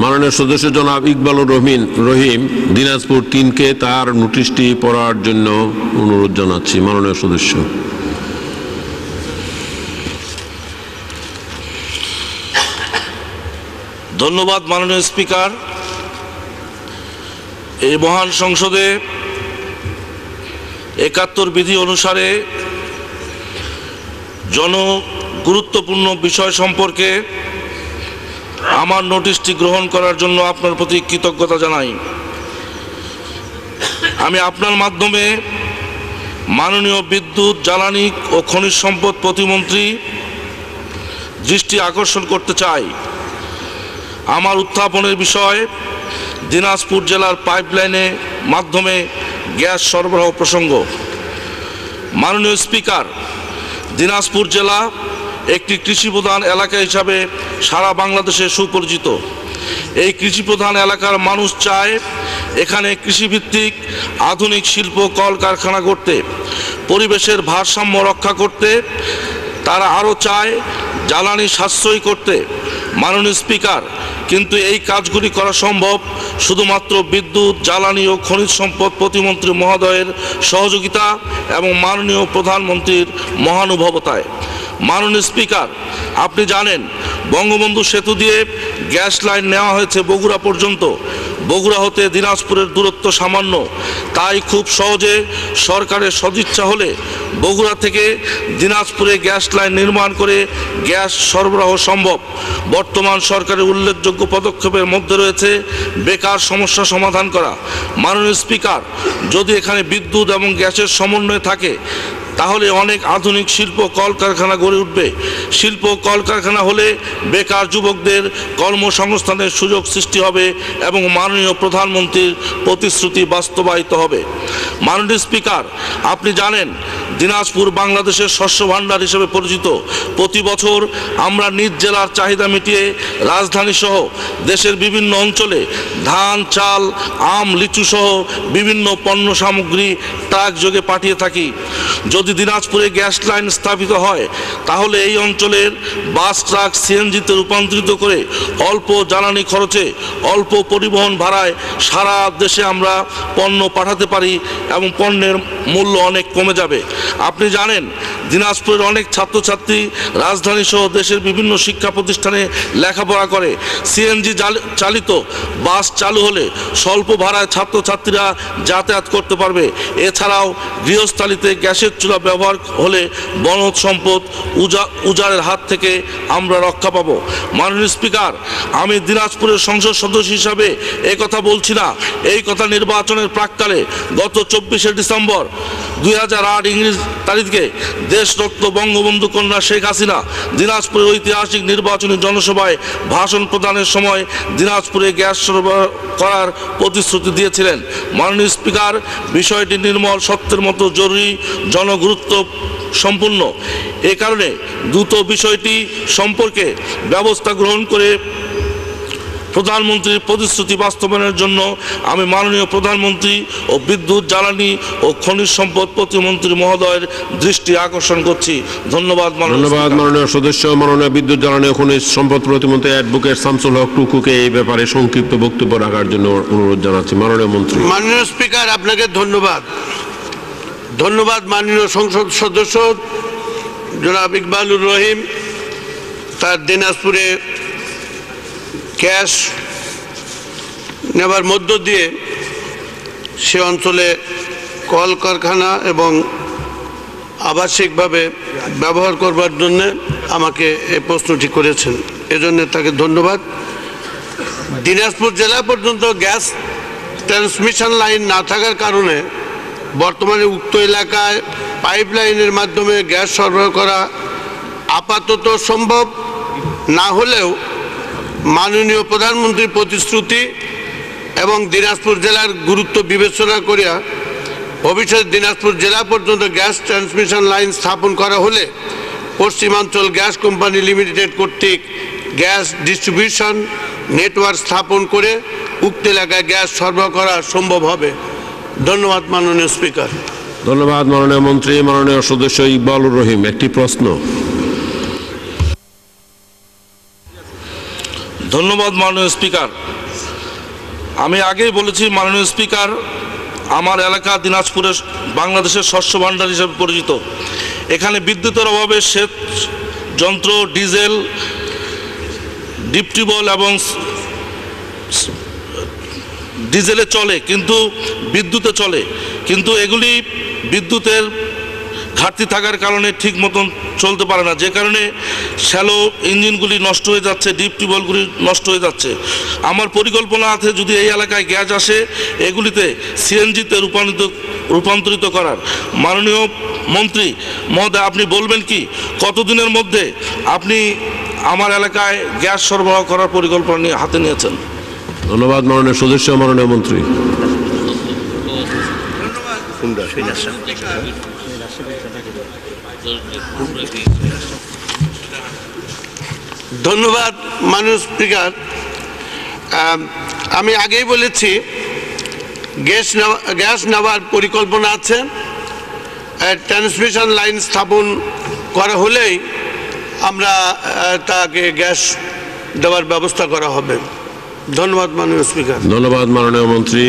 মাননীয় সদস্য জনাব ইকবালুর রহিম দিনাজপুর 3-কে তার নোটিশটি পড়ার জন্য অনুরোধ জানাচ্ছি। মাননীয় সদস্য। ধন্যবাদ মাননীয় স্পিকার। এই মহান সংসদে 71 বিধি অনুসারে গুরুত্বপূর্ণ বিষয় সম্পর্কে আমার নোটিশটি গ্রহণ করার জন্য আপনার প্রতি কৃতজ্ঞতা জানাই। আমি আপনার মাধ্যমে মাননীয় বিদ্যুৎ, জ্বালানি ও খনিজ সম্পদ প্রতিমন্ত্রী দৃষ্টি আকর্ষণ করতে চাই। আমার উত্থাপনের বিষয় দিনাজপুর জেলার পাইপলাইনের মাধ্যমে গ্যাস সরবরাহ প্রসঙ্গ। মাননীয় স্পিকার, দিনাজপুর জেলা একটি কৃষিপ্রধান এলাকা হিসাবে সারা বাংলাদেশে সুপরিচিত। এই কৃষিপ্রধান এলাকার মানুষ চায় এখানে কৃষিভিত্তিক আধুনিক শিল্প কলকারখানা করতে, পরিবেশের ভারসাম্য রক্ষা করতে। তারা আরও চায় জ্বালানি সাশ্রয়ী করতে। মাননীয় স্পিকার, কিন্তু এই কাজগুলি করা সম্ভব শুধুমাত্র বিদ্যুৎ, জ্বালানি ও খনিজ সম্পদ প্রতিমন্ত্রী মহোদয়ের সহযোগিতা এবং মাননীয় প্রধানমন্ত্রীর মহানুভবতায়। মাননীয় স্পিকার, আপনি জানেন বঙ্গবন্ধু সেতু দিয়ে গ্যাস লাইন নেওয়া হয়েছে বগুড়া পর্যন্ত। বগুড়া হতে দিনাজপুরের দূরত্ব সামান্য, তাই খুব সহজে সরকারের সদিচ্ছা হলে বগুড়া থেকে দিনাজপুরে গ্যাস লাইন নির্মাণ করে গ্যাস সরবরাহ সম্ভব। বর্তমান সরকারের উল্লেখযোগ্য পদক্ষেপের মধ্যে রয়েছে বেকার সমস্যা সমাধান করা। মাননীয় স্পিকার, যদি এখানে বিদ্যুৎ এবং গ্যাসের সমন্বয় থাকে তাহলে অনেক আধুনিক শিল্প কলকারখানা গড়ে উঠবে। শিল্প কলকারখানা হলে বেকার যুবকদের কর্মসংস্থানের সুযোগ সৃষ্টি হবে এবং মাননীয় প্রধানমন্ত্রীর প্রতিশ্রুতি বাস্তবায়িত হবে। মাননীয় স্পিকার, আপনি জানেন দিনাজপুর বাংলাদেশের শস্য ভাণ্ডার হিসেবে পরিচিত। প্রতি বছর আমরা নিজ জেলার চাহিদা মিটিয়ে রাজধানী সহ দেশের বিভিন্ন অঞ্চলে ধান, চাল, আম, লিচু সহ বিভিন্ন পণ্য সামগ্রী ট্রাক যোগে পাঠিয়ে থাকি। যদি দিনাজপুরে গ্যাস লাইন স্থাপিত হয় তাহলে এই অঞ্চলের বাস, ট্রাক সিএনজিতে রূপান্তরিত করে অল্প জ্বালানি খরচে, অল্প পরিবহন ভাড়ায় সারা দেশে আমরা পণ্য পাঠাতে পারি এবং পণ্যের মূল্য অনেক কমে যাবে। আপনি জানেন দিনাজপুরের অনেক ছাত্রছাত্রী রাজধানী সহ দেশের বিভিন্ন শিক্ষা প্রতিষ্ঠানে লেখাপড়া করে। সিএনজি চালিত বাস চালু হলে স্বল্প ভাড়ায় ছাত্রছাত্রীরা যাতায়াত করতে পারবে। এছাড়াও গৃহস্থালিতে গ্যাসের চুলা ব্যবহার হলে বনজ সম্পদ উজাড়ের হাত থেকে আমরা রক্ষা পাবো। মাননীয় স্পিকার, আমি দিনাজপুরের সংসদ সদস্য হিসাবে এই কথা বলছি না, এই কথা নির্বাচনের প্রাক্কালে গত 24শে ডিসেম্বর 2008 ইংরেজ তারিখে দেশরত্ন বঙ্গবন্ধু কন্যা শেখ হাসিনা দিনাজপুরের ঐতিহাসিক নির্বাচনী জনসভায় ভাষণ প্রদানের সময় দিনাজপুরে গ্যাস সরবরাহ করার প্রতিশ্রুতি দিয়েছিলেন। মাননীয় স্পিকার, বিষয়টি নির্মল সত্যের মতো জরুরি, জনগুরুত্ব সম্পূর্ণ। এ কারণে দ্রুত বিষয়টি সম্পর্কে ব্যবস্থা গ্রহণ করে প্রধানমন্ত্রীর প্রতিশ্রুতি বাস্তবায়নের জন্য আমি মাননীয় প্রধানমন্ত্রী ও বিদ্যুৎ, জ্বালানি ও খনিজ সম্পদ প্রতিমন্ত্রী মহোদয়ের দৃষ্টি আকর্ষণ করছি। ধন্যবাদ। মাননীয় সদস্য মাননীয় বিদ্যুৎ, জ্বালানি ও খনিজ সম্পদ প্রতিমন্ত্রী অ্যাডভোকেট শামসুল হক টুকুকে এই ব্যাপারে সংক্ষিপ্ত বক্তব্য রাখার জন্য অনুরোধ জানাচ্ছি। মাননীয় মন্ত্রী। মাননীয় স্পিকার, আপনাকে ধন্যবাদ। মাননীয় সংসদ সদস্য জনাব ইকবালুর রহিম তার দিনাজপুরে গ্যাস নেবার মধ্য দিয়ে সে অঞ্চলে কলকারখানা এবং আবাসিকভাবে ব্যবহার করবার জন্য আমাকে এই প্রশ্নটি করেছেন, এজন্য তাকে ধন্যবাদ। দিনাজপুর জেলা পর্যন্ত গ্যাস ট্রান্সমিশন লাইন না থাকার কারণে বর্তমানে উক্ত এলাকায় পাইপলাইনের মাধ্যমে গ্যাস সরবরাহ করা আপাতত সম্ভব না হলেও মাননীয় প্রধানমন্ত্রীর প্রতিশ্রুতি এবং দিনাজপুর জেলার গুরুত্ব বিবেচনা করিয়া ভবিষ্যতে দিনাজপুর জেলা পর্যন্ত গ্যাস ট্রান্সমিশন লাইন স্থাপন করা হলে পশ্চিমাঞ্চল গ্যাস কোম্পানি লিমিটেড কর্তৃক গ্যাস ডিস্ট্রিবিউশন নেটওয়ার্ক স্থাপন করে উক্ত এলাকায় গ্যাস সরবরাহ করা সম্ভব হবে। ধন্যবাদ মাননীয় স্পিকার। ধন্যবাদ মাননীয় মন্ত্রী। মাননীয় সদস্য ইকবালুর রহিম, একটি প্রশ্ন। ধন্যবাদ মাননীয় স্পিকার। আমি আগেই বলেছি মাননীয় স্পিকার, আমার এলাকা দিনাজপুরের বাংলাদেশের শস্য ভাণ্ডার হিসেবে পরিচিত। এখানে বিদ্যুতের অভাবে সেচ যন্ত্র, ডিজেল, ডিপ টিউবওয়েল এবং ডিজেলে চলে কিন্তু বিদ্যুতে চলে, কিন্তু এগুলি বিদ্যুতের ঘাটতি থাকার কারণে ঠিক মতন চলতে পারে না, যে কারণে শ্যালো ইঞ্জিনগুলি নষ্ট হয়ে যাচ্ছে, ডিপ টিউবওয়েলগুলি নষ্ট হয়ে যাচ্ছে। আমার পরিকল্পনা আছে যদি এই এলাকায় গ্যাস আসে এগুলিতে সিএনজিতে রূপান্তরিত করার। মাননীয় মন্ত্রী মহোদয়, আপনি বলবেন কি কতদিনের মধ্যে আপনি আমার এলাকায় গ্যাস সরবরাহ করার পরিকল্পনা নিয়ে হাতে নিয়েছেন? ধন্যবাদ মাননীয় সদস্য, মাননীয় মন্ত্রী। ধন্যবাদ মাননীয় স্পিকার। আমি আগেই বলেছি গ্যাস নেওয়ার পরিকল্পনা আছে। ট্রান্সমিশন লাইন স্থাপন করা হলেই আমরা তাকে গ্যাস দেওয়ার ব্যবস্থা করা হবে। ধন্যবাদ মাননীয় স্পিকার। ধন্যবাদ মাননীয় মন্ত্রী।